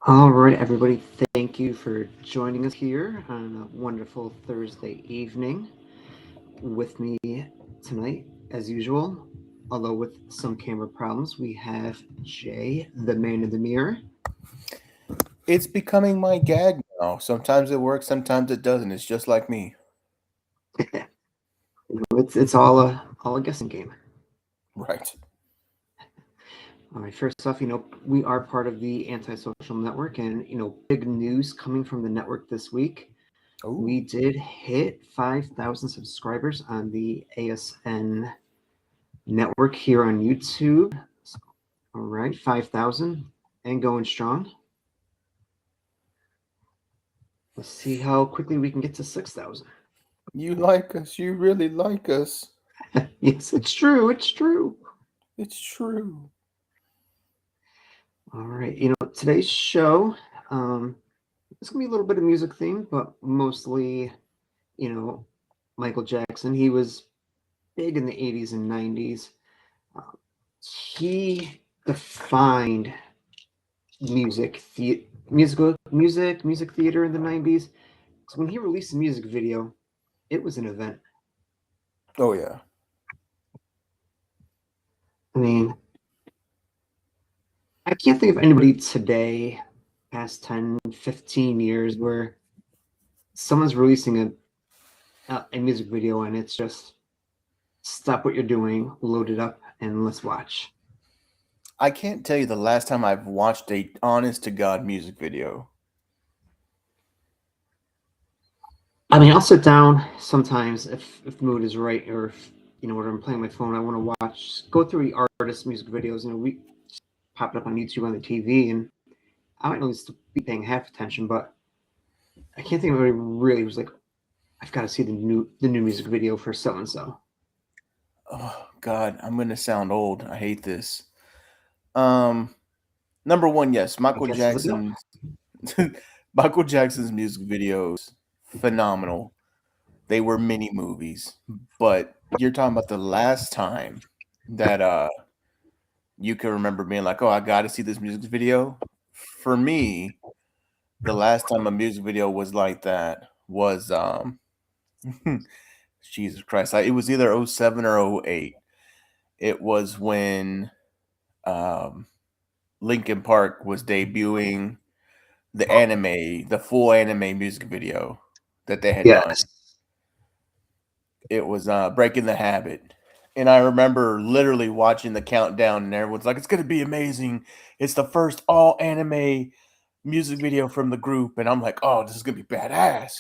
All right, everybody, thank you for joining us here on a wonderful Thursday evening. With me tonight, as usual, although with some camera problems, we have Jay, the man in the mirror. It's becoming my gag now. Sometimes it works, sometimes it doesn't. It's just like me. It's all a guessing game. Right. All right, first off, we are part of the Antisocial Network, and big news coming from the network this week. Oh, We did hit 5,000 subscribers on the ASN network here on YouTube. All right, 5,000 and going strong. Let's see how quickly we can get to 6,000. you like us. You really like us. Yes, it's true. It's true. It's true. All right, today's show, it's gonna be a little bit of music theme, but mostly, you know, Michael Jackson. He was big in the 80s and 90s. Um, he defined music theater in the 90s. So when he released a music video, it was an event. Oh, yeah. I mean, I can't think of anybody today, past 10, 15 years, where someone's releasing a music video and it's just stop what you're doing, load it up, and let's watch. I can't tell you the last time I've watched a honest to God music video. I mean, I'll sit down sometimes if the mood is right, or if when I'm playing my phone, I want to go through the artist music videos. We pop it up on YouTube on the TV, and I might only be paying half attention, but I can't think of anybody really was like, I've got to see the new music video for so and so. Oh, God, I'm going to sound old. I hate this. Um, Number one, yes, I guess is a go. Michael Jackson's music videos, phenomenal. They were mini movies, but you're talking about the last time that you can remember being like, "Oh, I got to see this music video." For me, the last time a music video was like that was Jesus Christ. It was either '07 or '08. It was when um Linkin Park was debuting the full anime music video that they had done. Yes. It was Breaking the Habit. And I remember literally watching the countdown, and everyone's like, "It's gonna be amazing! It's the first all anime music video from the group." And I'm like, "Oh, this is gonna be badass!"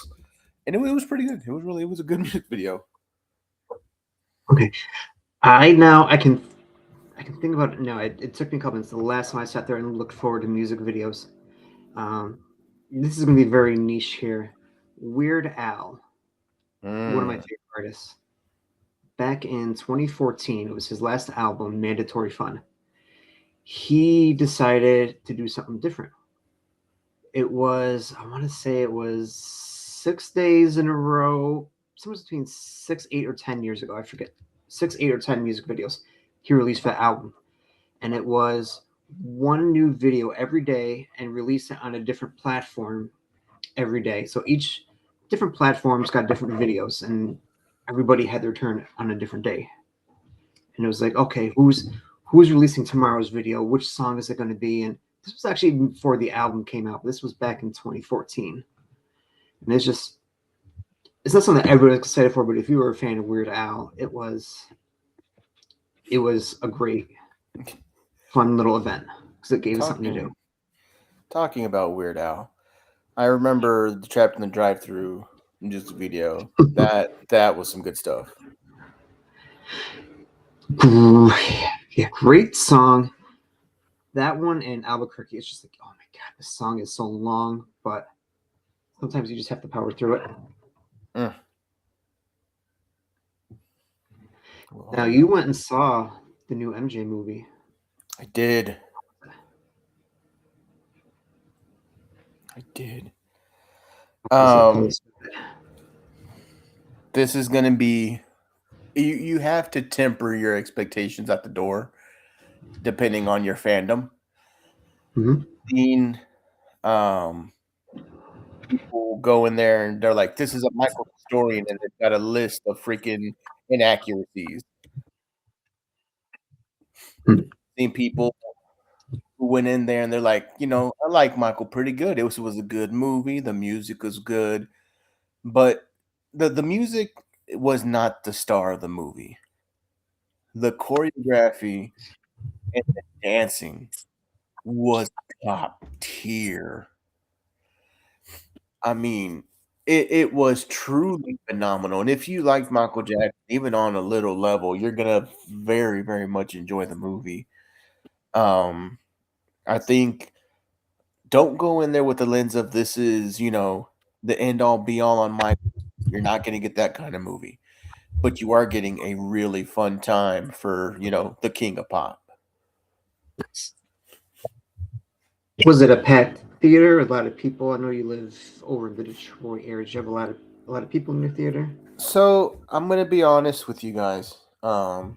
And it was pretty good. It was a good music video. Okay. I can think about it now. It took me a couple minutes. The last time I sat there and looked forward to music videos. Um, this is gonna be very niche here. Weird Al, one of my Mm. favorite artists. Back in 2014, it was his last album, Mandatory Fun. He decided to do something different. I want to say it was 6 days in a row, somewhere between 6, 8, or 10 years ago. I forget. 6, 8, or 10 music videos he released for the album. And it was one new video every day and release it on a different platform every day. So each different platforms got different videos, and everybody had their turn on a different day. And it was like, okay, who's releasing tomorrow's video? Which song is it going to be? And this was actually before the album came out. This was back in 2014, and it's not something that everybody was excited for. But if you were a fan of Weird Al, it was a great, fun little event because it gave us something to do. Talking talking about Weird Al, I remember the Trapped in the Drive-Through music video. That was some good stuff. Yeah, great song. That one and Albuquerque. It's just like, oh my god, this song is so long, but sometimes you just have to power through it. Mm. Now Well, you went and saw the new MJ movie. I did. I did. Was it? How Um, was this is gonna be you have to temper your expectations at the door depending on your fandom. it? Seeing Um, People go in there and they're like, "This is a Michael historian," and they've got a list of freaking inaccuracies. Hmm. Seen people who went in there and they're like, "I like Michael pretty good. It was a good movie. The music was good, but the music was not the star of the movie. The choreography and the dancing was top tier. I mean, it was truly phenomenal, and if you like Michael Jackson, even on a little level, you're gonna very, very much enjoy the movie. Um, I think don't go in there with the lens of this is, the end all be all on Michael. You're not gonna get that kind of movie, but you are getting a really fun time for, the king of pop. Was it a packed theater? A lot of people. I know you live over in the Detroit area. Did you have a lot of people in your theater? So I'm gonna be honest with you guys. I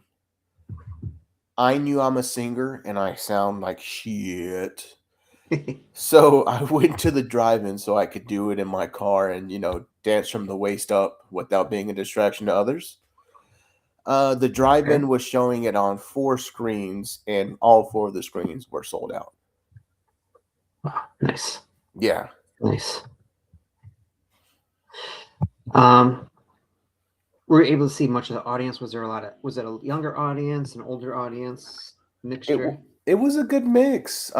knew I'm a singer and I sound like shit. So I went to the drive-in so I could do it in my car and, dance from the waist up without being a distraction to others. The Okay. drive-in was showing it on 4 screens, and all 4 of the screens were sold out. Wow, nice, Yeah. nice. Um, were you able to see much of the audience? Was there a lot of? Was it a younger audience, an older audience, It w- mixture? it was a good mix.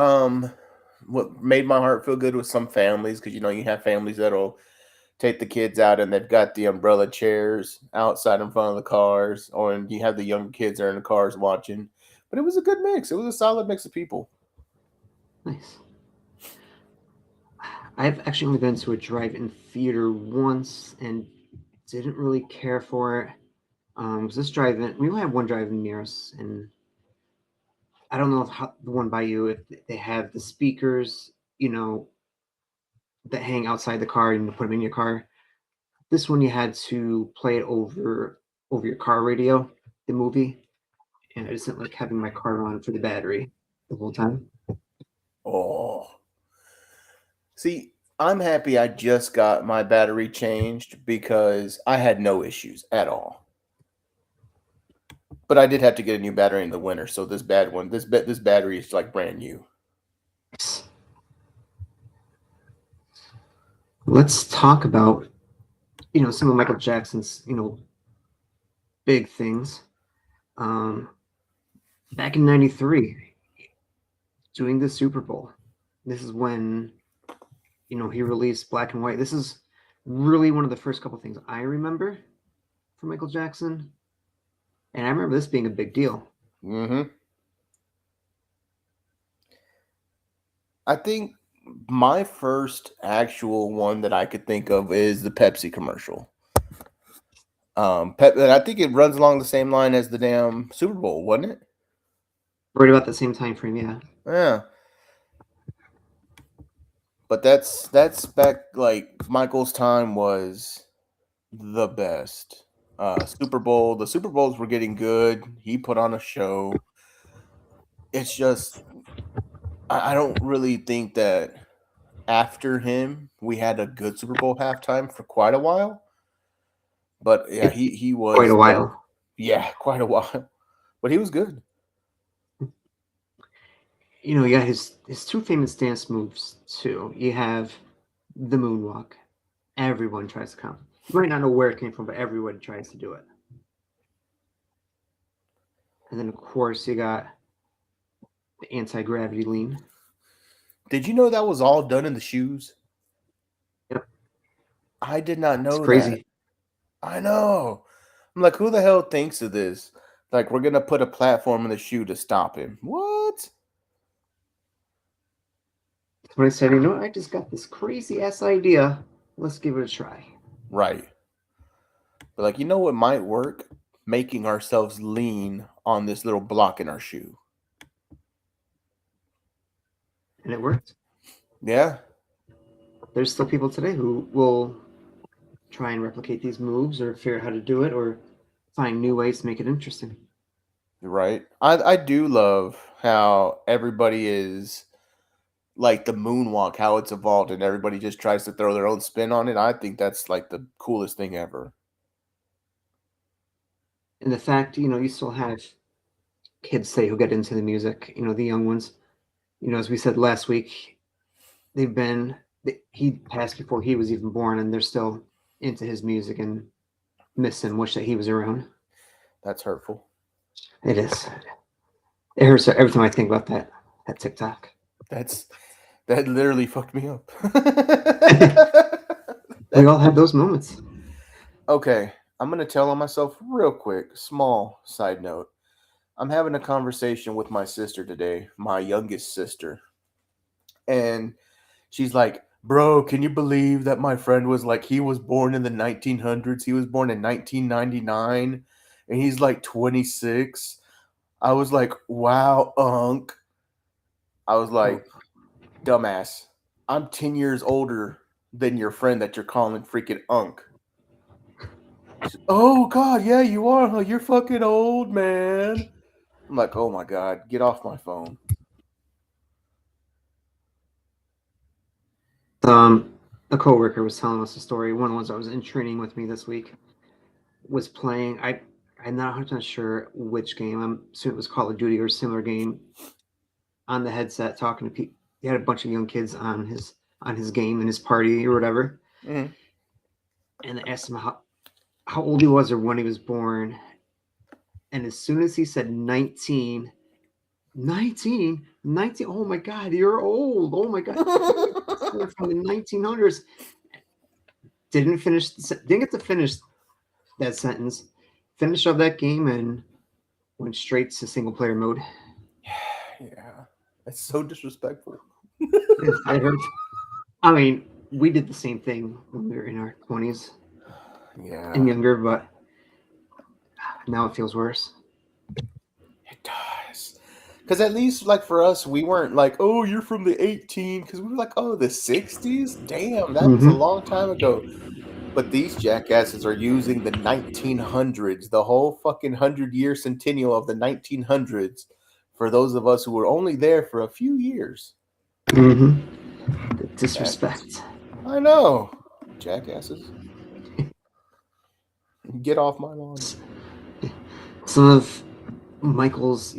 What made my heart feel good was some families because you have families that'll take the kids out and they've got the umbrella chairs outside in front of the cars, or and you have the young kids that are in the cars watching. But it was a good mix. It was a solid mix of people. Nice. I've actually only been to a drive-in theater once and didn't really care for it. 'Cause this drive-in, we only have one drive-in near us, and I don't know if the one by you, if they have the speakers, that hang outside the car and you put them in your car. This one you had to play it over your car radio, the movie, and I just didn't like having my car on for the battery the whole time. Oh, see, I'm happy I just got my battery changed because I had no issues at all. But I did have to get a new battery in the winter, so this bad one, this battery is like brand new. Let's talk about some of Michael Jackson's big things. Um, Back in '93, doing the Super Bowl. This is when he released Black and White. This is really one of the first couple things I remember from Michael Jackson, and I remember this being a big deal. Hmm. I think my first actual one that I could think of is the Pepsi commercial. And I think it runs along the same line as the damn Super Bowl, wasn't it? Right about the same time frame, yeah. Yeah, but that's back like Michael's time was the best. Super Bowl, the Super Bowls were getting good. He put on a show. It's just I don't really think that after him we had a good Super Bowl halftime for quite a while. But yeah, It, he quite a was while. yeah, quite a while. But he was good. You got his two famous dance moves too. You have the moonwalk. Everyone tries to come. You might not know where it came from, but everyone tries to do it. And then of course you got the anti-gravity lean. Did you know that was all done in the shoes? Yep, I did not it's know that. crazy. I know. I'm like, who the hell thinks of this? Like, we're gonna put a platform in the shoe to stop him. What? When I said, I just got this crazy ass idea. Let's give it a try. Right. But like, you know what might work? Making ourselves lean on this little block in our shoe. And it worked. Yeah, There's still people today who will try and replicate these moves or figure out how to do it or find new ways to make it interesting. you're right. I do love how everybody is like the moonwalk, how it's evolved, and everybody just tries to throw their own spin on it. I think that's like the coolest thing ever. And the fact, you still have kids say who get into the music, the young ones. As we said last week, he passed before he was even born, and they're still into his music and miss him, wish that he was around. That's hurtful. It is. It hurts every time I think about that TikTok. That literally fucked me up. We all have those moments. Okay, I'm gonna tell on myself real quick. Small side note. I'm having a conversation with my sister today, my youngest sister, and she's like, "Bro, can you believe that my friend was like he was born in the 1900s? He was born in 1999, and he's like 26." I was like, "Wow, Unc." I was like, "Dumbass. I'm 10 years older than your friend that you're calling freaking Unc." Oh God, yeah, you are, huh? You're fucking old, man. I'm like, oh my God, get off my phone. A coworker was telling us a story. One of the ones I was in training with me this week was playing. I'm not 100% sure which game. I'm assuming it was Call of Duty or a similar game. On the headset, talking to people. He had a bunch of young kids on his game in his party or whatever, Mm-hmm. and they asked him how old he was or when he was born. And as soon as he said 19, 19, 19, oh my God, you're old. Oh my God, you're from the 1900s. Didn't get to finish that sentence. Finished up that game and went straight to single player mode. Yeah, that's so disrespectful. I heard. I mean, we did the same thing when we were in our 20s Yeah, and younger, but now it feels worse. it does. Because at least, like for us, we weren't like, oh, you're from the 18. Because we were like, oh, the 60s? Damn, that was a Mm-hmm. long time ago. But these jackasses are using the 1900s, the whole fucking 100-year centennial of the 1900s, for those of us who were only there for a few years. Mm-hmm. The Bastards. disrespect. I know. Jackasses. Get off my lawn. Some of Michael's,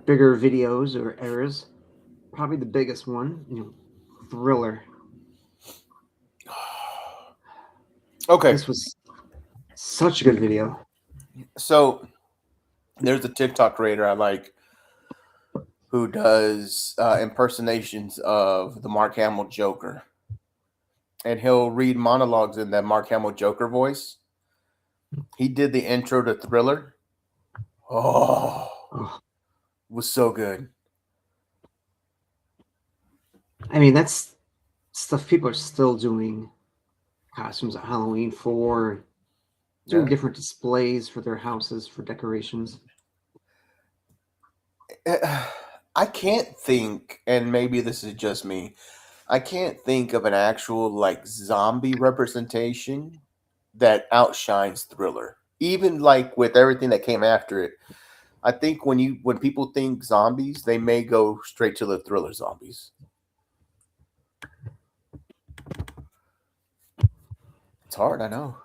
bigger videos or errors. Probably the biggest one, Thriller. Okay, This was such a good video. so there's a TikTok creator I like who does impersonations of the Mark Hamill Joker. And he'll read monologues in that Mark Hamill Joker voice. He did the intro to Thriller. Oh, Oh, was so good. I mean, that's stuff people are still doing costumes at Halloween for, doing Yeah. different displays for their houses for decorations. I can't think, and maybe this is just me, I can't think of an actual like zombie representation that outshines Thriller. Even like with everything that came after it. I think when people think zombies, they may go straight to the Thriller zombies. It's hard, I know.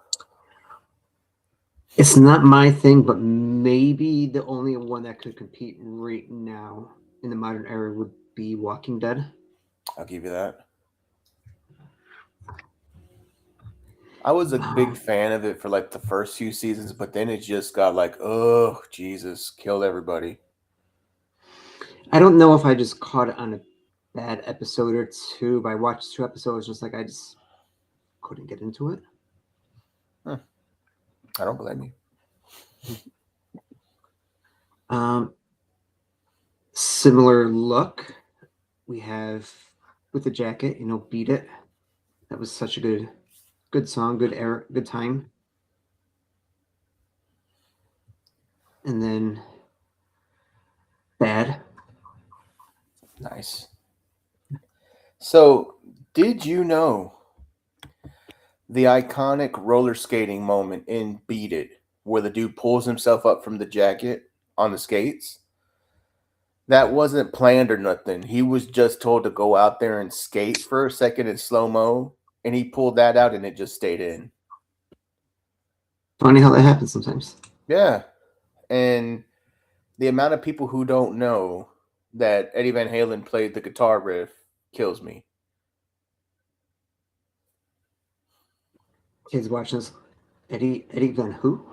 It's not my thing, but maybe the only one that could compete right now in the modern era would be Walking Dead. I'll give you that. I was a big fan of it for like the first few seasons, but then it just got like, oh Jesus, killed everybody. I don't know if I just caught it on a bad episode or two, but I watched 2 episodes, just like I just couldn't get into it. I don't blame you. Similar look we have with the jacket, Beat It. That was such a good song, good era, good time. And then Bad. Nice. So, did you know the iconic roller skating moment in Beat It, where the dude pulls himself up from the jacket on the skates? That wasn't planned or nothing. He was just told to go out there and skate for a second in slow mo, and he pulled that out, and it just stayed in. Funny how that happens sometimes. Yeah, and the amount of people who don't know that Eddie Van Halen played the guitar riff kills me. Kids watching this. Eddie Van who?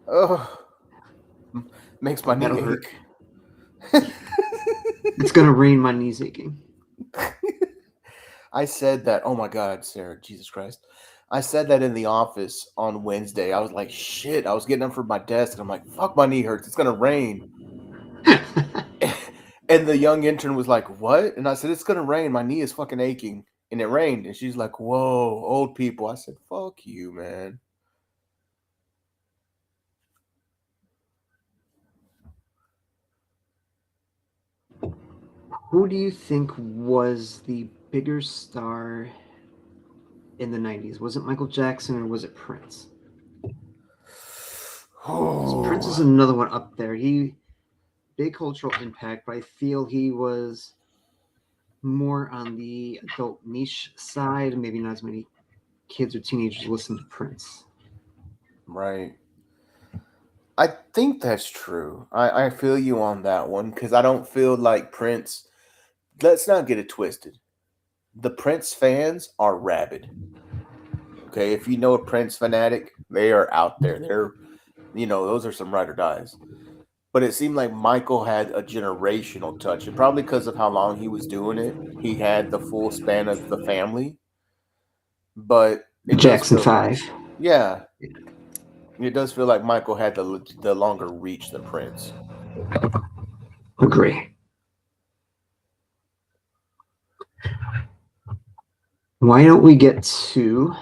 Oh, makes my That'll knee hurt. ache. It's gonna rain. My knees aching. I said that. Oh my God, Sarah, Jesus Christ. I said that in the office on Wednesday. I was like, shit. I was getting up from my desk and I'm like, fuck, my knee hurts. It's going to rain. And the young intern was like, what? And I said, it's going to rain. My knee is fucking aching. And it rained. And she's like, whoa, old people. I said, fuck you, man. Who do you think was the bigger star in the 90s? Was it Michael Jackson or was it Prince? Prince is Oh, another one up there. He big cultural impact, but I feel he was more on the adult niche side. Maybe not as many kids or teenagers listen to Prince. right. I think that's true. I feel you on that one because I don't feel like Prince. Let's not get it twisted. The Prince fans are rabid. Okay, if you know a Prince fanatic, they are out there. Those are some ride or dies. But it seemed like Michael had a generational touch, and probably because of how long he was doing it, he had the full span of the family. But it does Jackson feel, 5. yeah, it does feel like Michael had the longer reach than Prince. Agree. Why don't we get to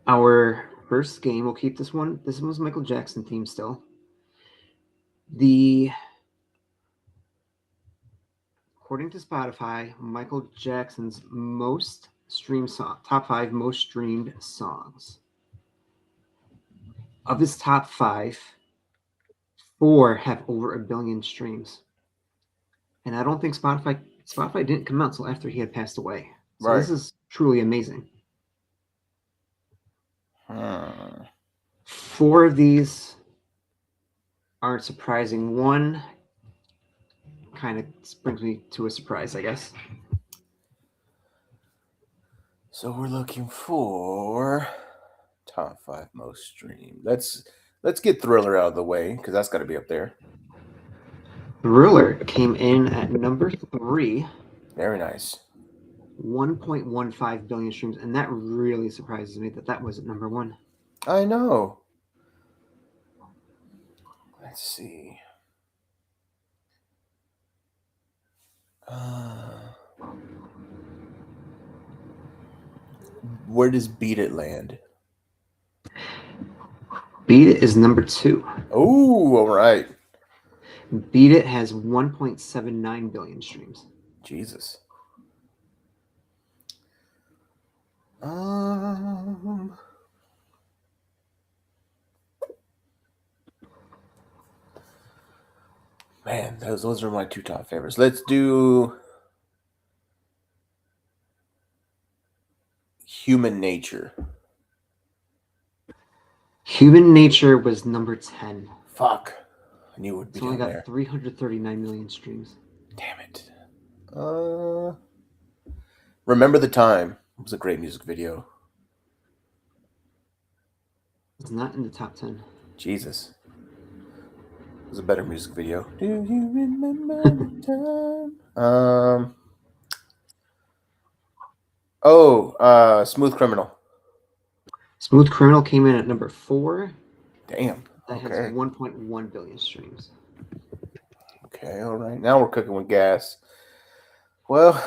our first game? We'll keep this one. This one's Michael Jackson theme still. According to Spotify, Michael Jackson's most streamed song, top 5 most streamed songs. Of his top 5, 4 have over 1 billion streams. And I don't think Spotify didn't come out until after he had passed away. So Right. this is truly amazing. Hmm. 4 of these aren't surprising. One kind of brings me to a surprise, I guess. So we're looking for top 5 most streamed. Let's get Thriller out of the way because that's got to be up there. Thriller came in at number 3, Very nice. 1.15 billion streams, and that really surprises me that was at number 1. I know. Let's see. Where does Beat It land? Beat It is number 2. Oh, all right. Beat It has 1.79 billion streams. Jesus. Man, those are my 2 top favorites. Let's do Human Nature. Human Nature was number 10. Fuck. I knew it would be It's only down got there. 339 million streams. Damn it. Remember the Time. It was a great music video. It's not in the top 10. Jesus. It was a better music video. Do you remember the time? Smooth Criminal. Smooth Criminal came in at number 4. Damn. That has Okay. 1.1 billion streams. Okay, all right. Now we're cooking with gas. Well,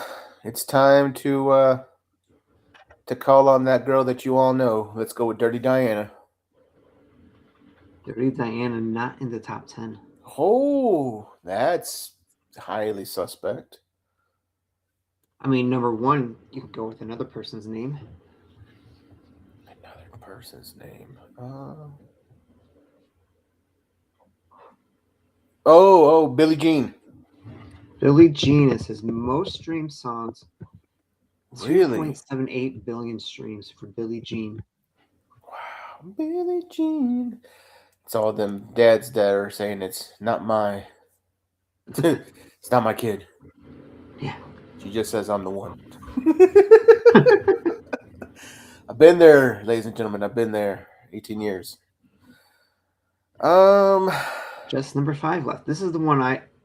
it's time to call on that girl that you all know. Let's go with Dirty Diana. Dirty Diana not in the top 10. Oh, that's highly suspect. I mean, number 1, you could go with another person's name. Another person's name. Oh, Billie Jean. Billie Jean is his most streamed songs. Really? 2.78 billion streams for Billie Jean. Wow, Billie Jean. It's all them dads that are saying it's not my, it's not my kid. Yeah. She just says I'm the one. I've been there, ladies and gentlemen. I've been there. 18 years. Um, Just number 5 left. This is the one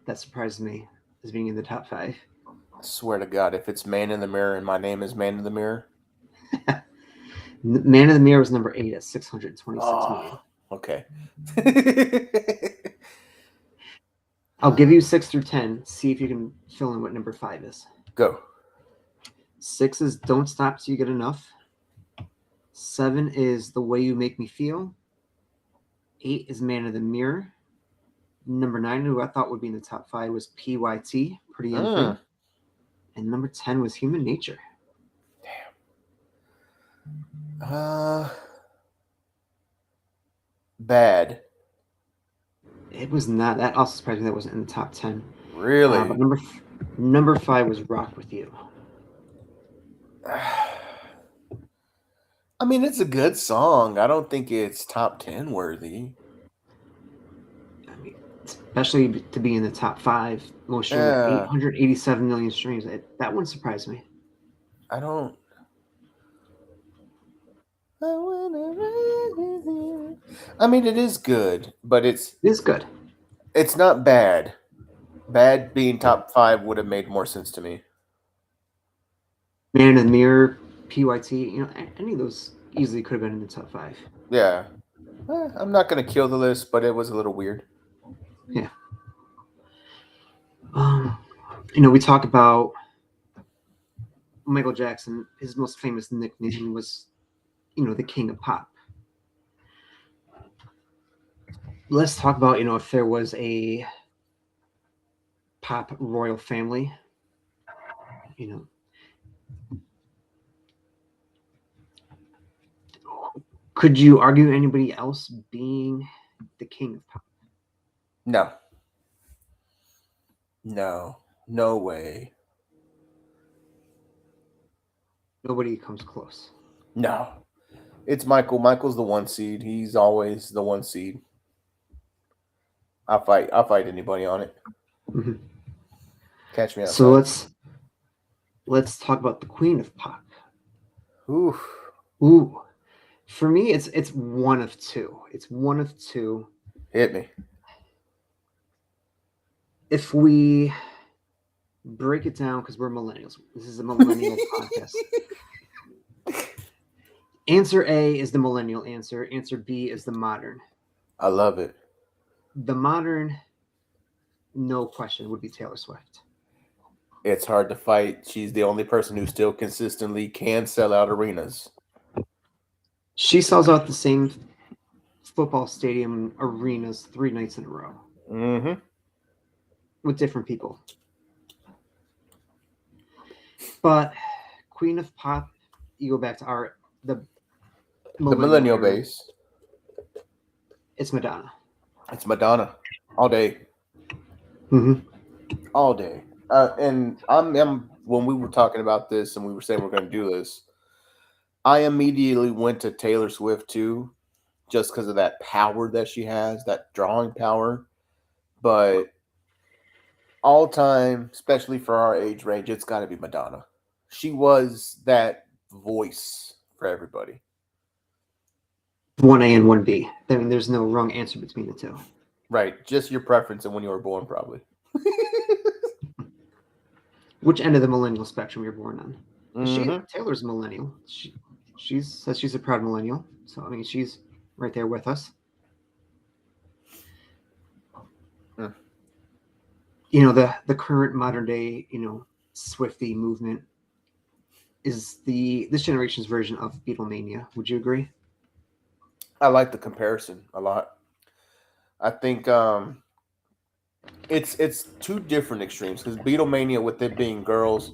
that surprised me as being in the top 5. I swear to God, if it's Man in the Mirror and my name is Man in the Mirror. Man of the Mirror was number 8 at 626 Oh, million. okay. I'll give you 6 through 10. See if you can fill in what number 5 is. Go. 6 is Don't Stop Till You Get Enough. 7 is The Way You Make Me Feel. 8 is Man of the Mirror. Number 9, who I thought would be in the top 5, was PYT, Pretty Young Thing. And number 10 was Human Nature. Damn. Bad. It was not. That also surprised me that wasn't in the top 10. Really? But number 5 was Rock With You. I mean, it's a good song. I don't think it's top 10 worthy. I mean, especially to be in the top 5, most streamed with 887 million streams. That one surprised me. I don't. I mean, it is good, but It is good. It's not bad. Bad being top 5 would have made more sense to me. Man in the Mirror, PYT, any of those easily could have been in the top 5. Yeah. I'm not going to kill the list, but it was a little weird. Yeah. We talk about Michael Jackson. His most famous nickname was, the King of Pop. Let's talk about, if there was a pop royal family, could you argue anybody else being the king of pop? No. No way. Nobody comes close. No. It's Michael. Michael's the 1 seed. He's always the 1 seed. I'll fight anybody on it. Mm-hmm. Catch me outside. So let's talk about the queen of pop. Ooh. For me, it's one of two. It's one of two. Hit me. If we break it down, because we're millennials. This is a millennial podcast. Answer A is the millennial answer. Answer B is the modern. I love it. The modern, no question, would be Taylor Swift. It's hard to fight. She's the only person who still consistently can sell out arenas. She sells out the same football stadium arenas 3 nights in a row. Mm-hmm. With different people. But Queen of Pop, you go back to the millennial base. It's Madonna. It's Madonna. All day. Mm-hmm. All day. And I'm when we were talking about this and we were saying we're going to do this, I immediately went to Taylor Swift too, just because of that power that she has, that drawing power. But all time, especially for our age range, it's got to be Madonna. She was that voice for everybody. 1A and 1B. I mean, there's no wrong answer between the two. Right. Just your preference and when you were born, probably. Which end of the millennial spectrum you're born on? Mm-hmm. Taylor's a millennial. She says she's a proud millennial. So, I mean, she's right there with us. Mm. The current modern day, Swiftie movement is this generation's version of Beatlemania. Would you agree? I like the comparison a lot. I think it's two different extremes because Beatlemania, with it being girls,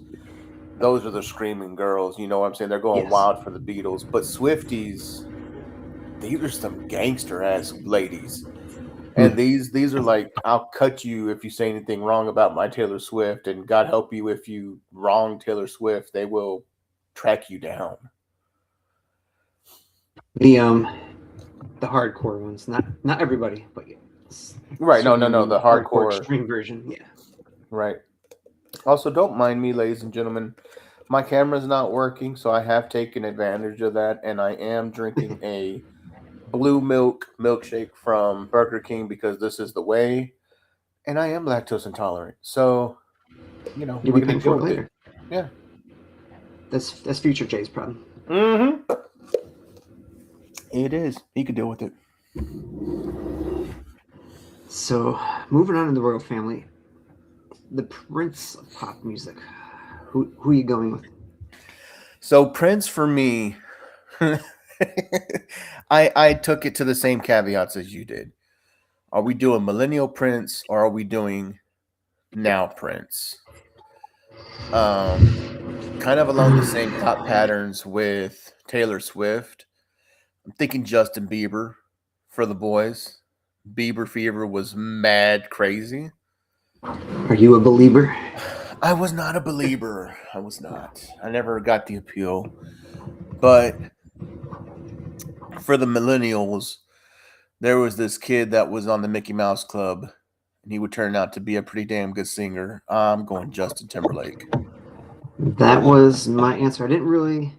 those are the screaming girls. You know what I'm saying? They're going wild for the Beatles. But Swifties, these are some gangster ass ladies. And these are like, I'll cut you if you say anything wrong about my Taylor Swift, and God help you if you wrong Taylor Swift, they will track you down. The hardcore ones, not everybody, but yeah, Right? No, no, no. certainly The hardcore hardcore. extreme version. Yeah. Right. Also, don't mind me, ladies and gentlemen. My camera's not working, so I have taken advantage of that, and I am drinking a blue milk milkshake from Burger King because this is the way, and I am lactose intolerant. So, You'll we're be gonna paying deal for it with it. later. Yeah. That's future Jay's problem. Mm-hmm. It is. He could deal with it. So moving on in the royal family, the prince of pop music. Who are you going with? So Prince for me, I took it to the same caveats as you did. Are we doing millennial Prince or are we doing now Prince? Kind of along the same thought patterns with Taylor Swift. I'm thinking Justin Bieber for the boys. Bieber fever was mad crazy. Are you a believer? I was not a believer. I was not. I never got the appeal. But for the millennials, there was this kid that was on the Mickey Mouse Club, and he would turn out to be a pretty damn good singer. I'm going Justin Timberlake. That was my answer. I didn't really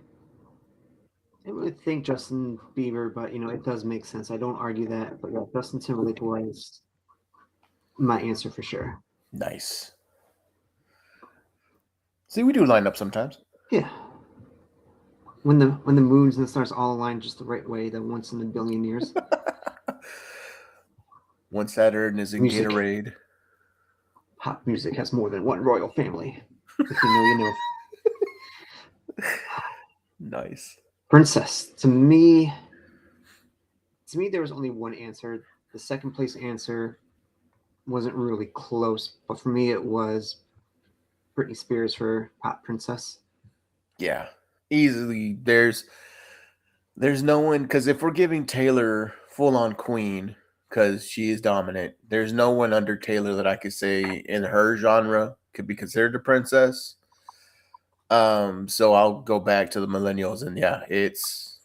think Justin Bieber, but it does make sense. I don't argue that, but yeah, Justin Timberlake was my answer for sure. Nice. See, we do line up sometimes. Yeah. When the moons and the stars all align just the right way, the once in a billion years. One Saturn is in Music, Gatorade. pop music has more than one royal family. If you know, you know. Nice. Princess. To me, there was only one answer. The second place answer wasn't really close, but for me, it was Britney Spears for Pop Princess. Yeah. Easily. There's no one, because if we're giving Taylor full on queen, because she is dominant, there's no one under Taylor that I could say in her genre could be considered a princess. So I'll go back to the millennials, and yeah, it's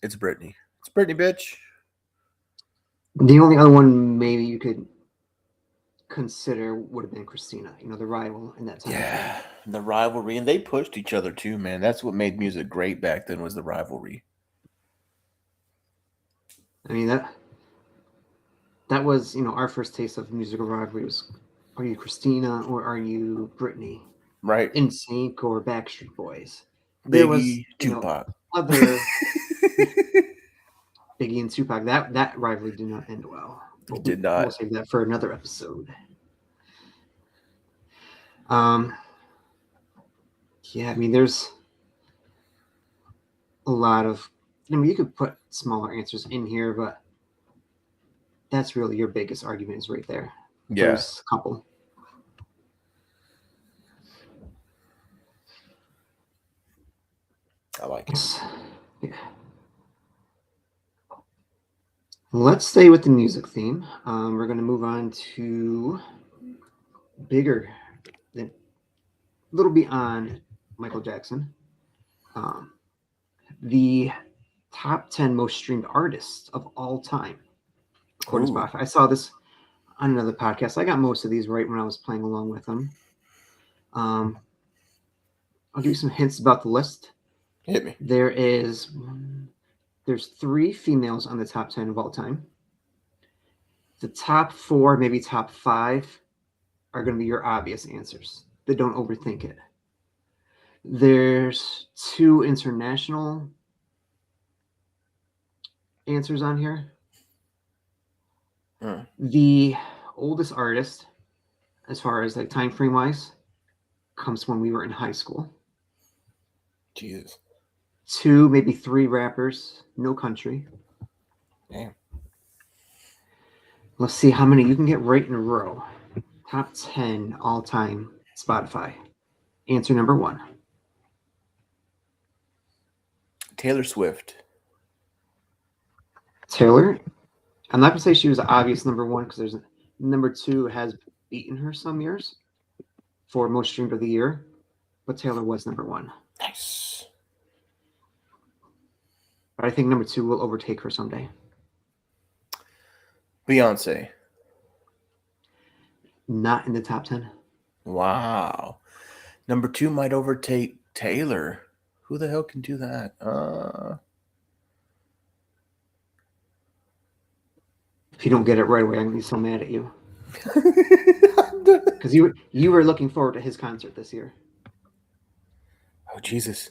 Britney. It's Britney, bitch. The only other one maybe you could consider would have been Christina, the rival in that time Yeah, frame. the rivalry, and they pushed each other too, man. That's what made music great back then, was the rivalry. I mean that was our first taste of musical rivalry was, are you Christina or are you Britney? Right? In Sync or Backstreet Boys. There was Biggie, Tupac. other Biggie and Tupac. That rivalry did not end well. But Did we'll not. save that for another episode. Um, yeah, I mean, there's a lot of. You could put smaller answers in here, but that's really your biggest argument is right there. Yeah, Those couple. I like it. Yeah. Let's stay with the music theme. We're going to move on to bigger than a little beyond Michael Jackson. The top 10 most streamed artists of all time, according to Ooh, Spotify. I saw this on another podcast. I got most of these right when I was playing along with them. I'll give you some hints about the list. hit me. There's 3 females on the top 10 of all time. The top 4, maybe top 5, are going to be your obvious answers. They don't overthink it. There's 2 international answers on here. The oldest artist, as far as like time frame wise, comes when we were in high school. Jesus. 2, maybe 3 rappers, no country. Damn. Let's see how many you can get right in a row. Top 10 all time Spotify. Answer number 1. Taylor Swift. Taylor I'm not gonna say she was the obvious number one because there's number two has beaten her some years for most streamed of the year, but Taylor was number one. Nice. But I think number two will overtake her someday. Beyonce. Not in the top 10. Wow. Number two might overtake Taylor. Who the hell can do that? If you don't get it right away, I'm gonna be so mad at you. Because you were looking forward to his concert this year. Oh Jesus.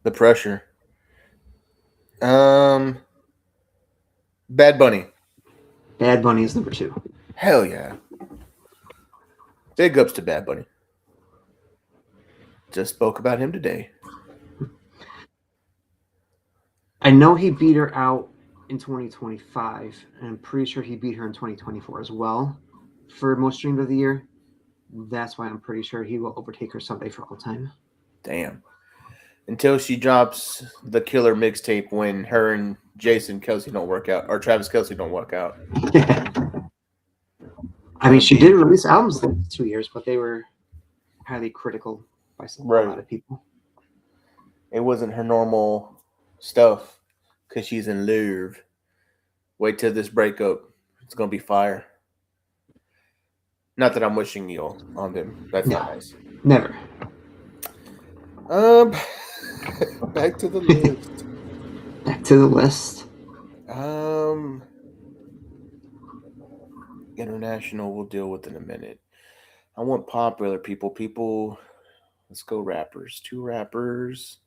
The pressure. Bad Bunny. Bad Bunny is number two. Hell yeah. Big ups to Bad Bunny. Just spoke about him today. I know he beat her out in 2025, and I'm pretty sure he beat her in 2024 as well for most streamed of the year. That's why I'm pretty sure he will overtake her someday for all time. Damn. Until she drops the killer mixtape when her and Jason Kelsey don't work out, or Travis Kelsey don't work out. I mean, she did release albums the last 2 years, but they were highly critical by a lot of people. It wasn't her normal stuff because she's in love. Wait till this breakup. It's going to be fire. Not that I'm wishing you on them. That's not nice. Never. Back to the list. Back to the list. International we'll deal with in a minute. I want popular people. Let's go rappers. 2 rappers.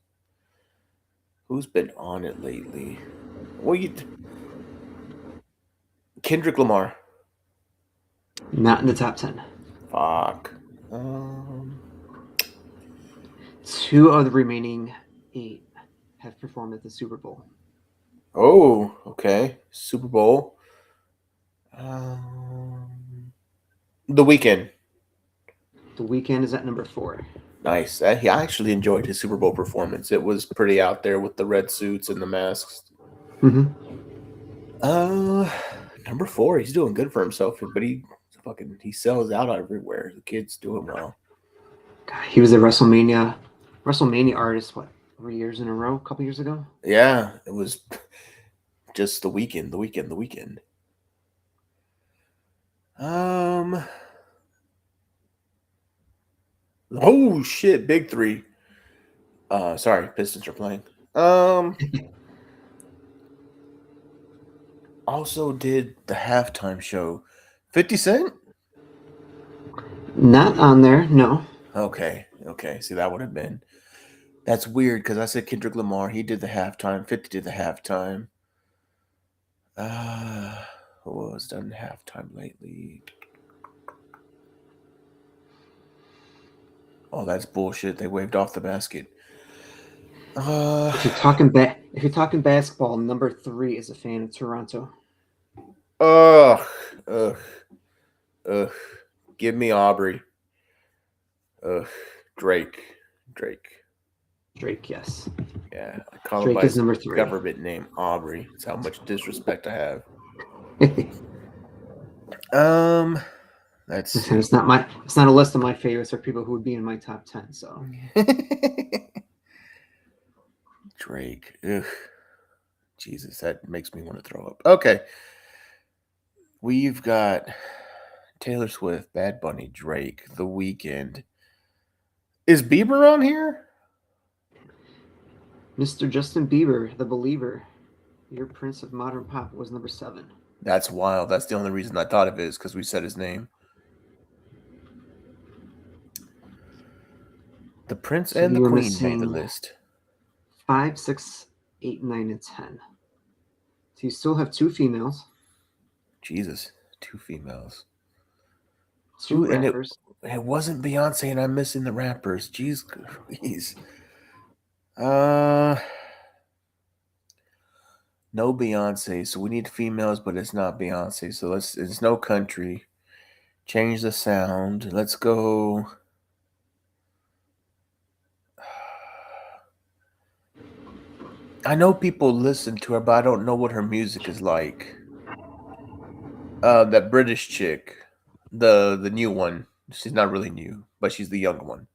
Who's been on it lately? Kendrick Lamar. Not in the top 10. Fuck. 2 of the remaining 8 have performed at the Super Bowl. Oh, okay. Super Bowl. The Weeknd. The Weeknd is at number 4. Nice. I actually enjoyed his Super Bowl performance. It was pretty out there with the red suits and the masks. Mm-hmm. Number 4. He's doing good for himself, but he sells out everywhere. The kid's doing well. God, he was a WrestleMania artist. What, 3 years in a row? A couple years ago? Yeah, it was just the Weeknd. Oh shit, big 3. Sorry, Pistons are playing. Also did the halftime show. 50 Cent? Not on there, no. Okay. See, that would have been. That's weird because I said Kendrick Lamar. He did the halftime. 50 did the halftime. Who has done halftime lately? Oh, that's bullshit. They waved off the basket. If you're talking basketball, number 3 is a fan of Toronto. Ugh. Give me Aubrey. Drake, yes. Yeah, I call Drake him by is number 3. Government name Aubrey. That's how much disrespect I have. That's it's not a list of my favorites or people who would be in my top 10. So Drake. Ugh. Jesus, that makes me want to throw up. Okay. We've got Taylor Swift, Bad Bunny, Drake, The Weeknd. Is Bieber on here? Mr. Justin Bieber, The Believer, your Prince of Modern Pop, was number 7. That's wild. That's the only reason I thought of it is because we said his name. The Prince and the Queen made the list. 5, 6, 8, 9, and 10. So you still have 2 females. Jesus, 2 females. 2 rappers. It wasn't Beyonce, and I'm missing the rappers. Jeez, please. No Beyonce, so we need females, but it's not Beyonce. So it's no country. Change the sound. Let's go. I know people listen to her, but I don't know what her music is like. That British chick, the new one. She's not really new, but she's the young one.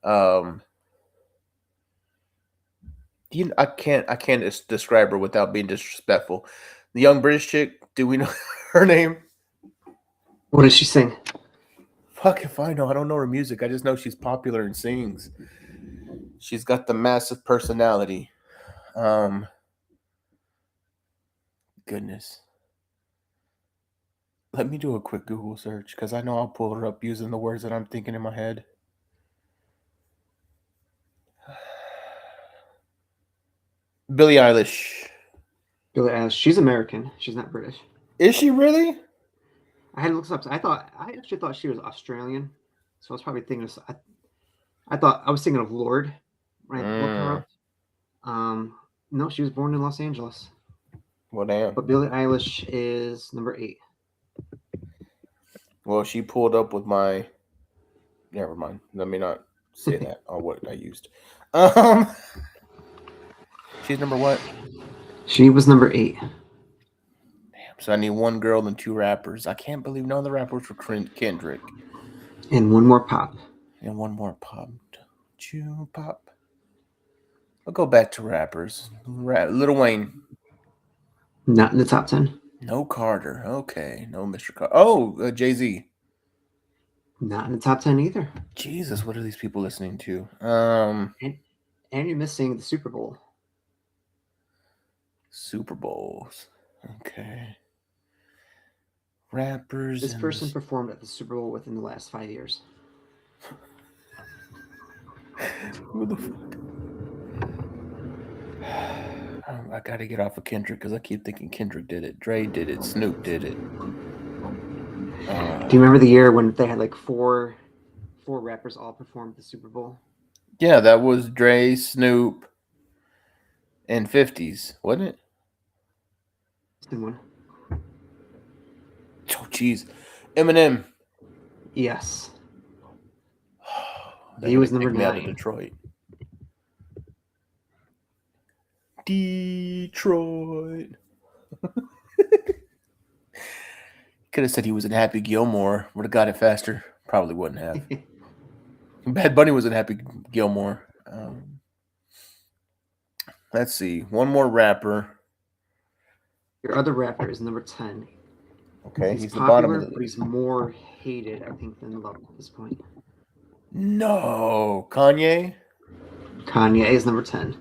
Um, I can't describe her without being disrespectful. The young British chick. Do we know her name? What does she sing? Fuck if I know. I don't know her music. I just know she's popular and sings. She's got the massive personality. Um, Goodness. Let me do a quick Google search because I know I'll pull her up using the words that I'm thinking in my head. Billie Eilish. Billie Eilish. She's American. She's not British. Is she really? I had to look this up. I actually thought she was Australian, so I was probably thinking of. I thought I was thinking of Lord when I looked her Mm, up. No, she was born in Los Angeles. well, damn. But Billie Eilish is number 8. Well, she pulled up with my. Never mind. Let me not say that on what I used. Um, she's number what? She was number 8. Damn. So I need one girl and two rappers. I can't believe none of the rappers were Kendrick. And one more pop. And one more pop. Chew pop. I'll go back to rappers. Lil Wayne. Not in the top 10. No Carter. Okay. No Mr. Carter. Oh, Jay-Z. Not in the top 10 either. Jesus, what are these people listening to? And, and you're missing the Super Bowl. Super Bowls. Okay. Rappers. This person performed at the Super Bowl within the last 5 years. Who the fuck? I gotta get off of Kendrick because I keep thinking Kendrick did it. Dre did it. Snoop did it. Do you remember the year when they had like four rappers all perform at the Super Bowl? Yeah, that was Dre, Snoop, and 50s, wasn't it? One. Oh, jeez. Eminem. Yes. They're He gonna was number kick me out of 9. Detroit. Detroit. Could have said he was in Happy Gilmore. Would have got it faster. Probably wouldn't have. Bad Bunny was in Happy Gilmore. Let's see. One more rapper. Your other rapper is number 10. Okay, He's the bottom popular, of the but he's list. more hated, I think, than loved at this point. No, Kanye. Kanye is number 10.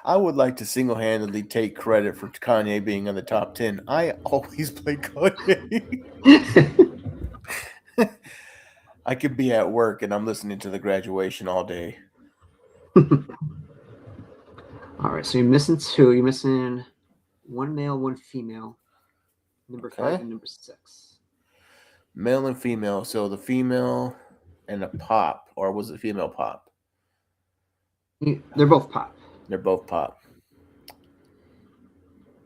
I would like to single-handedly take credit for Kanye being in the top 10. I always play Kanye. I could be at work and I'm listening to the graduation all day. All right, so you're missing 2. You're missing one male, one female. Number 5 and number 6. Male and female. So the female and a pop, or was it female pop? They're both pop. They're both pop.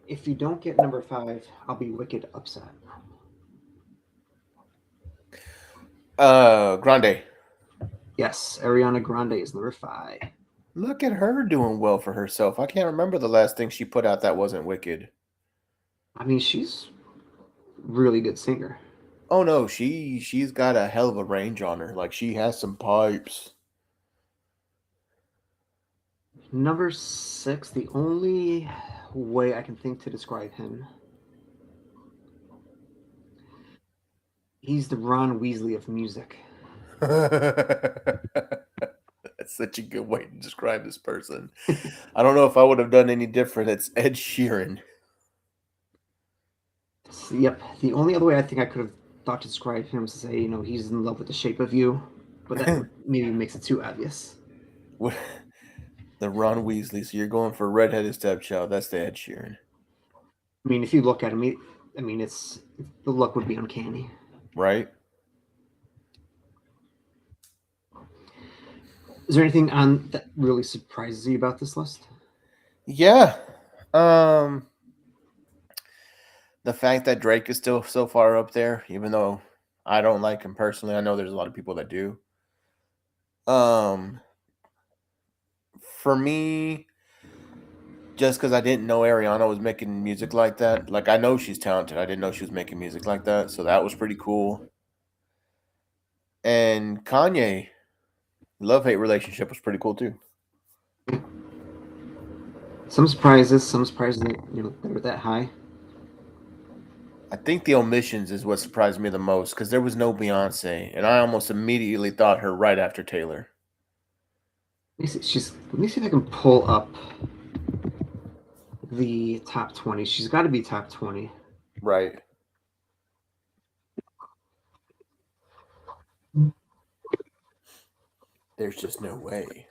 If you don't get number 5, I'll be wicked upset. Grande. Yes, Ariana Grande is number 5. Look at her doing well for herself. I can't remember the last thing she put out that wasn't wicked. I mean, she's really good singer. Oh no, she's got a hell of a range on her. Like she has some pipes. Number 6, the only way I can think to describe him, he's the Ron Weasley of music. That's such a good way to describe this person. I don't know if I would have done any different. It's Ed Sheeran. Yep. The only other way I think I could have thought to describe him is to say, he's in love with the shape of you, but that maybe makes it too obvious. What? The Ron Weasley. So you're going for redheaded stepchild. That's the Ed Sheeran. I mean, if you look at him, it's the look would be uncanny, right? Is there anything on that really surprises you about this list? Yeah. The fact that Drake is still so far up there, even though I don't like him personally, I know there's a lot of people that do. For me, just because I didn't know Ariana was making music like that. Like I know she's talented. I didn't know she was making music like that. So that was pretty cool. And Kanye, love hate relationship was pretty cool too. Some surprises that they were that high. I think the omissions is what surprised me the most because there was no Beyonce, and I almost immediately thought her right after Taylor. Let me see if I can pull up the top 20. She's got to be top 20. Right. There's just no way.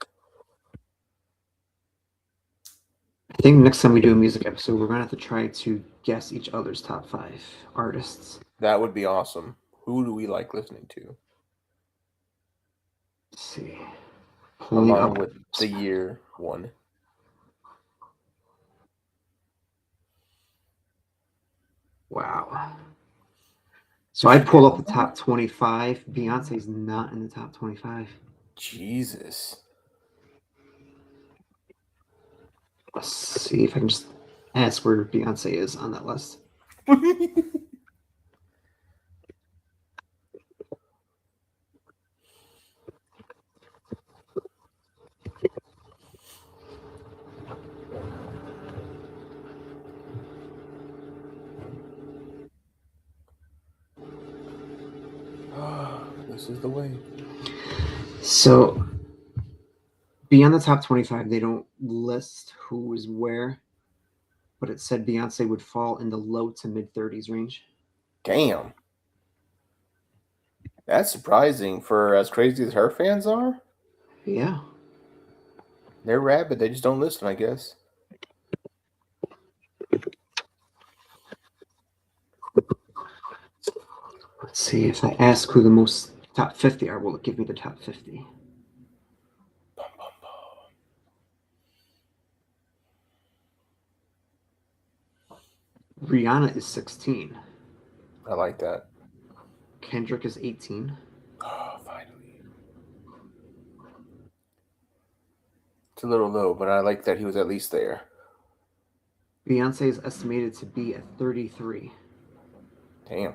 I think next time we do a music episode, we're gonna have to try to guess each other's top 5 artists. That would be awesome. Who do we like listening to? Let's see. Pulling Along up. with the year one. Wow. So I pulled up the top 25. Beyonce's not in the top 25. Jesus. Let's see if I can just ask where Beyonce is on that list. This is the way. So beyond the top 25, they don't list who is where, but it said Beyonce would fall in the low to mid 30s range. Damn. That's surprising for as crazy as her fans are. Yeah. They're rabid. They just don't listen, I guess. Let's see if I ask who the most top 50 are. Will it give me the top 50? Rihanna is 16. I like that. Kendrick is 18. Oh, finally. It's a little low, but I like that he was at least there. Beyonce is estimated to be at 33. Damn.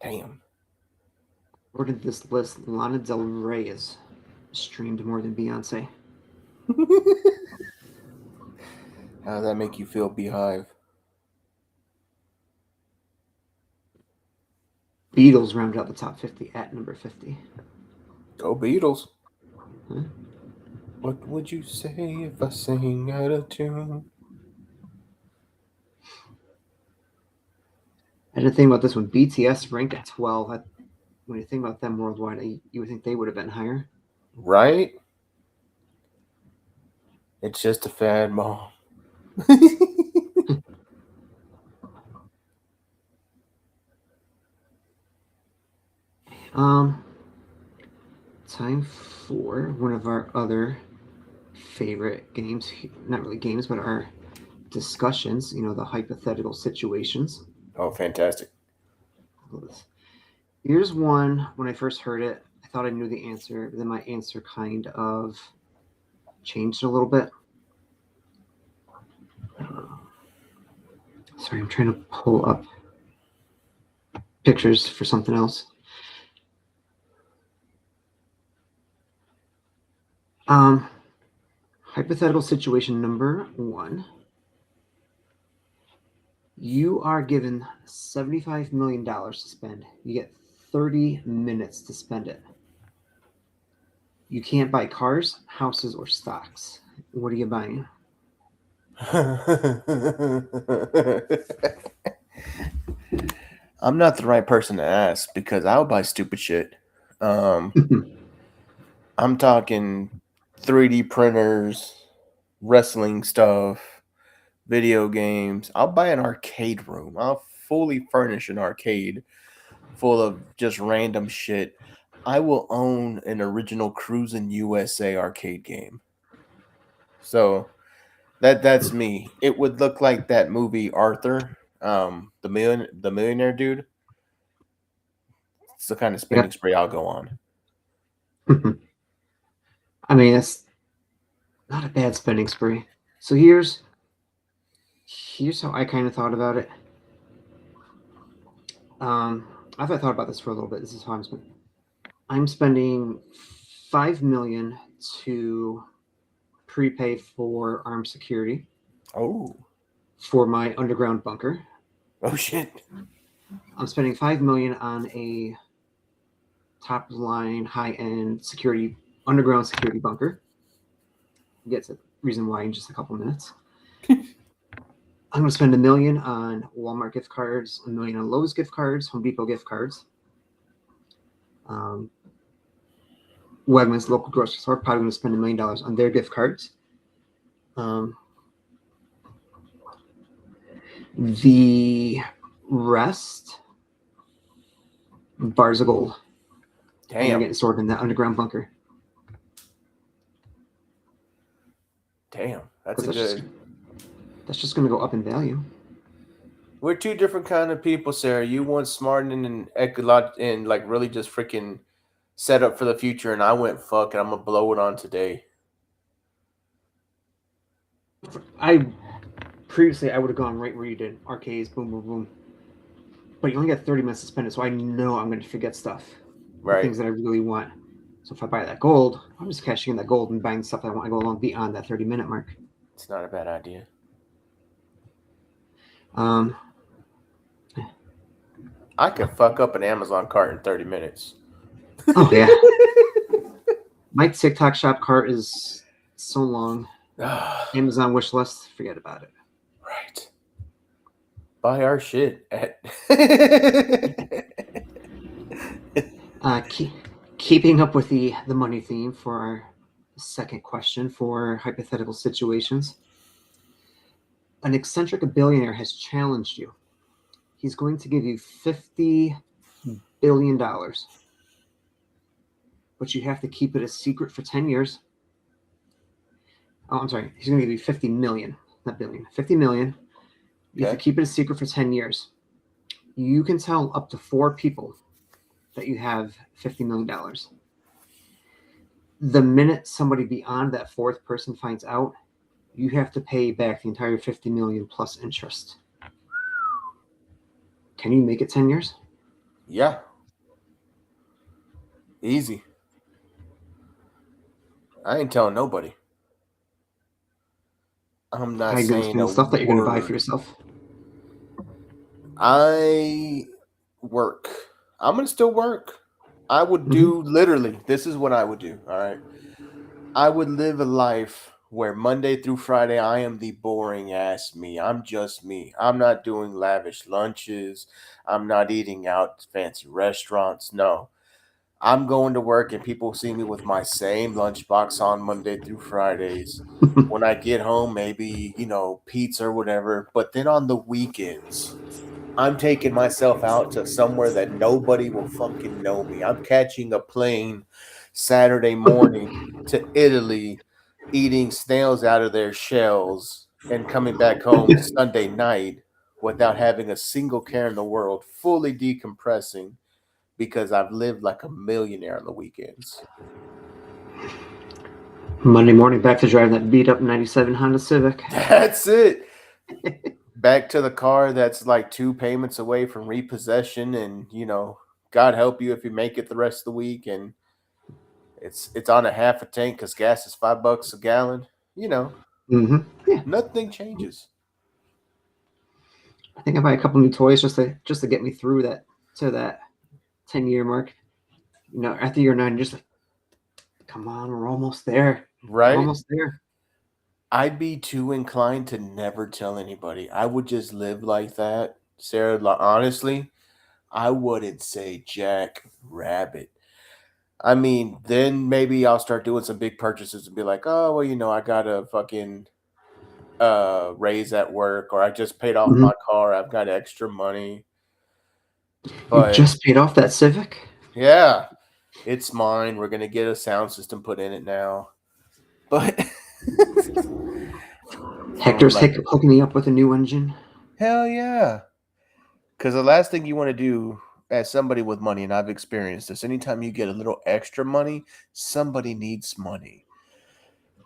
Damn. According to this list, Lana Del Rey is streamed more than Beyonce. How does that make you feel, Beehive? Beatles round out the top 50 at number 50. Go Beatles. Huh? What would you say if I sang out of tune? I didn't think about this one. BTS ranked at 12. When you think about them worldwide, you would think they would have been higher. Right? It's just a fad, mom. Time for one of our other favorite games. Not really games, but our discussions. The hypothetical situations. Oh, fantastic. Here's one. When I first heard it, I thought I knew the answer. Then my answer kind of changed a little bit. Sorry, I'm trying to pull up pictures for something else. Hypothetical situation number 1. You are given $75 million to spend. You get 30 minutes to spend it. You can't buy cars, houses, or stocks. What are you buying? I'm not the right person to ask because I'll buy stupid shit. I'm talking 3D printers, wrestling stuff, video games. I'll buy an arcade room. I'll fully furnish an arcade full of just random shit. I will own an original Cruisin' USA arcade game. So that's me. It would look like that movie Arthur, the millionaire dude. It's the kind of Yeah. spending spree I'll go on. I mean, that's not a bad spending spree. So here's how I kind of thought about it. I've thought about this for a little bit. This is how I'm spending 5 million to prepay for armed security Oh. for my underground bunker. Oh shit. I'm spending 5 million on a top line, high end security underground security bunker. Get to the reason why in just a couple minutes. I'm going to spend 1 million on Walmart gift cards, 1 million on Lowe's gift cards, Home Depot gift cards, Wegmans local grocery store. Probably going to spend $1 million on their gift cards. The rest, bars of gold. And they're Damn. getting stored in that underground bunker. Damn. That's a 'Cause good. That's just going to go up in value. We're two different kind of people, Sarah. You want smart and and like really just freaking set up for the future, and I went fuck and I'm gonna blow it on today. Previously I would have gone right where you did, arcades, boom, boom, boom. But you only got 30 minutes to spend it, so I know I'm going to forget stuff, the Right. things that I really want. So if I buy that gold, I'm just cashing in that gold and buying stuff I want to go along beyond that 30-minute mark. It's not a bad idea. Um, I could fuck up an Amazon cart in 30 minutes. oh yeah, my TikTok shop cart is so long. Amazon wish list, forget about it. Right. Buy our shit at. Keeping up with the money theme for our second question for hypothetical situations. An eccentric billionaire has challenged you. He's going to give you $50 billion, but you have to keep it a secret for 10 years. Oh, I'm sorry. He's going to give you 50 million, not billion. 50 million. You have to keep it a secret for 10 years. You can tell up to 4 people that you have $50 million. The minute somebody beyond that 4th person finds out, you have to pay back the entire 50 million plus interest. Can you make it 10 years? Yeah. Easy. I ain't telling nobody. I'm not How you going to saying spend a the stuff that you're going to buy for word. yourself? I work. I'm going to still work. I would do literally, this is what I would do. All right. I would live a life where Monday through Friday, I am the boring ass me. I'm just me. I'm not doing lavish lunches. I'm not eating out at fancy restaurants. No. I'm going to work and people see me with my same lunchbox on Monday through Fridays. When I get home, maybe, pizza or whatever. But then on the weekends, I'm taking myself out to somewhere that nobody will fucking know me. I'm catching a plane Saturday morning to Italy, eating snails out of their shells, and coming back home Sunday night without having a single care in the world, fully decompressing because I've lived like a millionaire on the weekends. Monday morning, back to driving that beat up 97 Honda Civic. That's it. Back to the car that's like 2 payments away from repossession, and God help you if you make it the rest of the week, and it's on a half a tank because gas is $5 a gallon. Yeah. Nothing changes. I think I buy a couple new toys just to get me through that 10-year mark. After year 9, just like, come on, we're almost there. Right? We're almost there. I'd be too inclined to never tell anybody. I would just live like that, Sarah. Honestly, I wouldn't say Jack Rabbit. I mean, then maybe I'll start doing some big purchases and be like, oh, well, I got a fucking raise at work, or I just paid off my car. I've got extra money. You But just paid off that Civic? yeah, it's mine. We're going to get a sound system put in it now. But Hector's hooking me up with a new engine. Hell yeah. Because the last thing you want to do as somebody with money, and I've experienced this, anytime you get a little extra money, somebody needs money.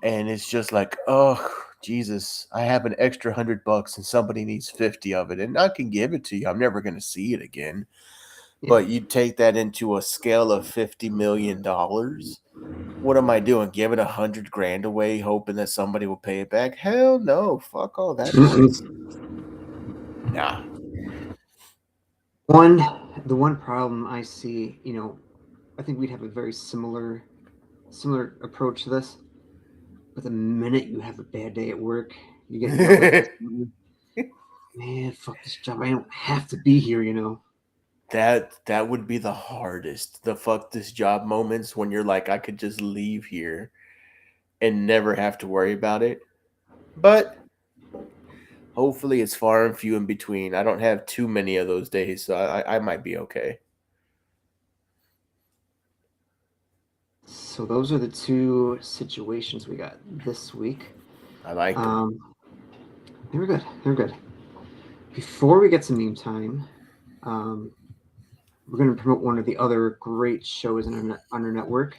and it's just like, oh Jesus, I have an extra $100 and somebody needs 50 of it, and I can give it to you. I'm never gonna see it again. Yeah. But you take that into a scale of $50 million. What am I doing? Giving 100 grand away, hoping that somebody will pay it back? Hell no! Fuck all that noise. Mm-mm. Nah. One, the one problem I see, I think we'd have a very similar approach to this. But the minute you have a bad day at work, you get yelled at by someone. Man, fuck this job. I don't have to be here. That would be the hardest. The fuck this job moments when you're like, I could just leave here and never have to worry about it. But hopefully it's far and few in between. I don't have too many of those days, so I might be okay. So those are the two situations we got this week. I like them. They were good. They were good. Before we get to meme time, um, we're going to promote one of the other great shows on our network,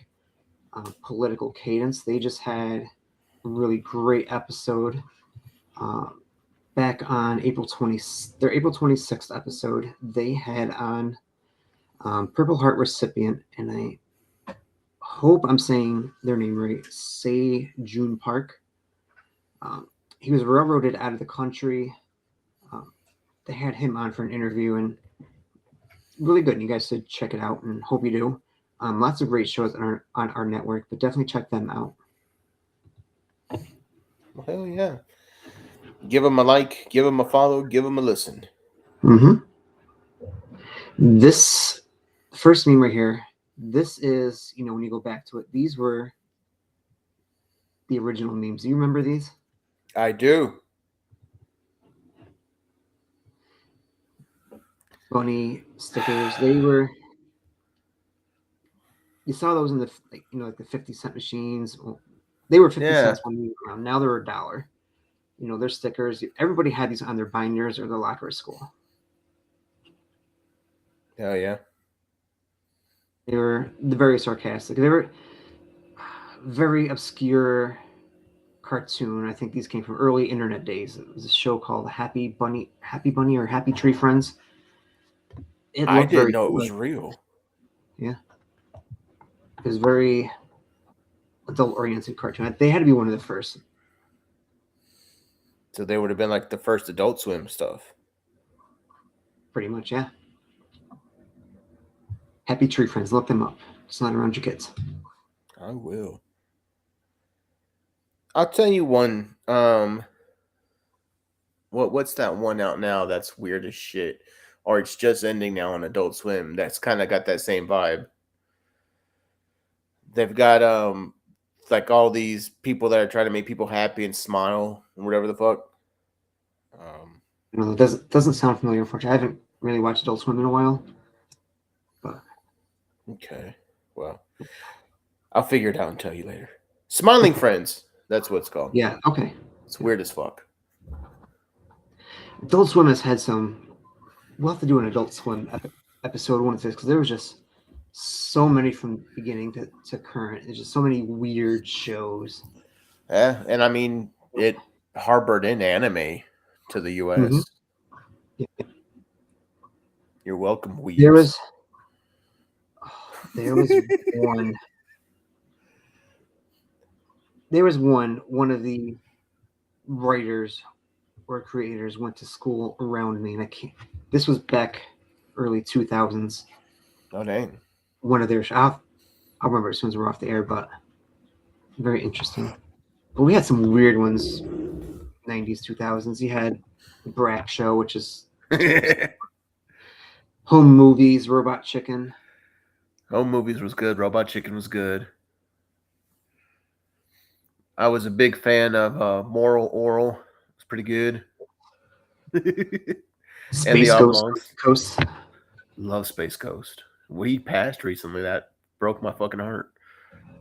Political Cadence. They just had a really great episode um, back on their April 26th episode. They had on Purple Heart recipient, and I hope I'm saying their name right, Say June Park. He was railroaded out of the country. Um, they had him on for an interview, and really good. You guys should check it out, and hope you do. Lots of great shows on our network, but definitely check them out. Well, hell yeah. Give them a like, give them a follow, give them a listen. Mm-hmm. This first meme right here. This is, when you go back to it, these were the original memes. Do you remember these? I do. Bunny stickers. They were. You saw those in the like the 50 cent machines. Well, they were 50 cents Yeah. when we were around. Now they're $1. Their stickers. Everybody had these on their binders or their locker at school. Hell yeah. They were very sarcastic. They were very obscure cartoon. I think these came from early internet days. It was a show called Happy Bunny, or Happy Tree Friends. It I looked didn't very know it like, was real. yeah, it was very adult oriented cartoon. They had to be one of the first. So they would have been like the first Adult Swim stuff. Pretty much, yeah. Happy Tree Friends. Look them up. It's not around your kids. I will. I'll tell you one. What's that one out now that's weird as shit? Or it's just ending now on Adult Swim. That's kind of got that same vibe. They've got like all these people that are trying to make people happy and smile and whatever the fuck. It doesn't sound familiar. Unfortunately, I haven't really watched Adult Swim in a while. But Okay. Well, I'll figure it out and tell you later. Smiling Friends. That's what it's called. yeah, okay. It's weird as fuck. Adult Swim has had some. We'll have to do an Adult Swim episode one of this, because there was just so many from beginning to current. There's just so many weird shows. Yeah, and I mean it harbored in anime to the U.S. Mm-hmm. Yeah. You're welcome, weebs. There was one. There was one of the writers or creators went to school around me, and I can't. This was back early 2000s. Oh dang. One of their. I'll remember as soon as we're off the air, but very interesting. But we had some weird ones. 90s, 2000s. You had the Brack Show, which is Home Movies, Robot Chicken. Home Movies was good. Robot Chicken was good. I was a big fan of Moral Oral. It's pretty good. And the Space Ghost. Oblongs. Coast. Love Space Ghost. We passed recently. That broke my fucking heart.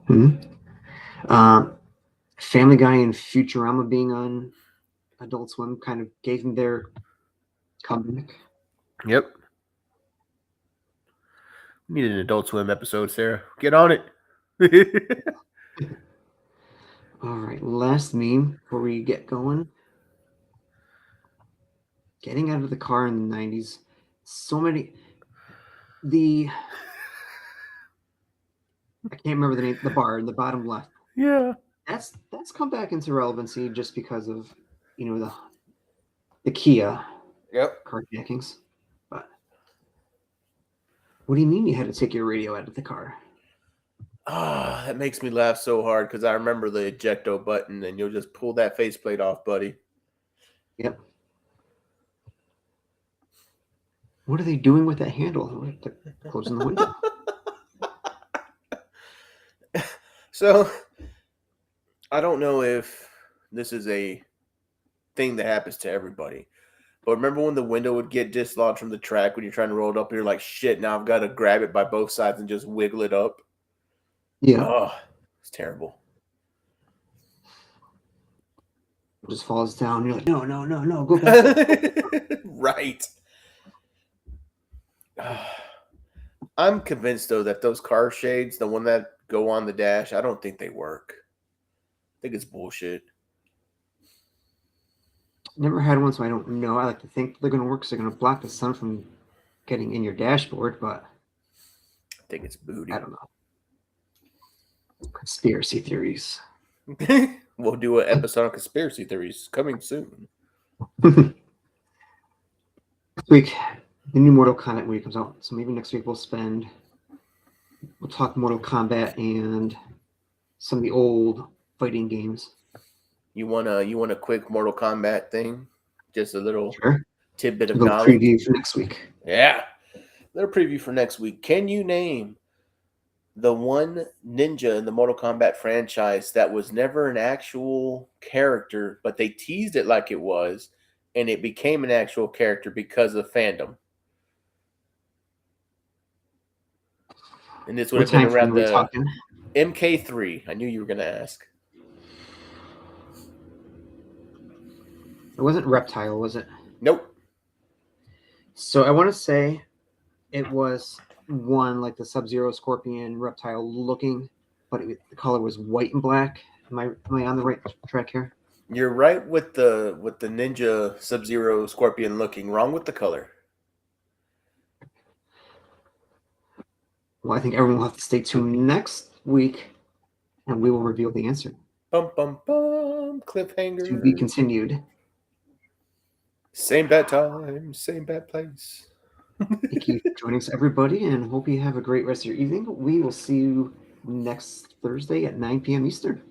Mm-hmm. Family Guy and Futurama being on Adult Swim kind of gave them their comeback. Yep. We need an Adult Swim episode, Sarah. Get on it. All right, last meme before we get going. Getting out of the car in the 90s. So many. The I can't remember the name. The bar in the bottom left. Yeah. That's come back into relevancy just because of the Kia Yep. carjackings. But what do you mean you had to take your radio out of the car? Ah, that makes me laugh so hard because I remember the ejecto button, and you'll just pull that faceplate off, buddy. Yep. What are they doing with that handle? They're closing the window. So I don't know if this is a thing that happens to everybody. But remember when the window would get dislodged from the track when you're trying to roll it up, and you're like, shit, now I've got to grab it by both sides and just wiggle it up? Yeah. Oh, it's terrible. It just falls down. You're like, no, go back. Right. I'm convinced, though, that those car shades, the one that go on the dash, I don't think they work. I think it's bullshit. Never had one, so I don't know. I like to think they're going to work because they're going to block the sun from getting in your dashboard, but I think it's booty. I don't know. Conspiracy theories. We'll do an episode on conspiracy theories coming soon. Next week, the new Mortal Kombat movie comes out, so maybe next week we'll talk Mortal Kombat and some of the old fighting games. You want a quick Mortal Kombat thing? Just a little tidbit of a little knowledge. Preview for next week. Yeah, little preview for next week. Can you name the one ninja in the Mortal Kombat franchise that was never an actual character, but they teased it like it was, and it became an actual character because of fandom? And this would have been around the MK3. I knew you were going to ask. It wasn't Reptile, was it? Nope. So I want to say it was one like the Sub-Zero Scorpion Reptile looking, but the color was white and black. Am I on the right track here? You're right with the ninja Sub-Zero Scorpion looking. Wrong with the color. Well, I think everyone will have to stay tuned next week, and we will reveal the answer. Bum, bum, bum. Cliffhanger. To be continued. Same bad time, same bad place. Thank you for joining us, everybody, and hope you have a great rest of your evening. We will see you next Thursday at 9 p.m. Eastern.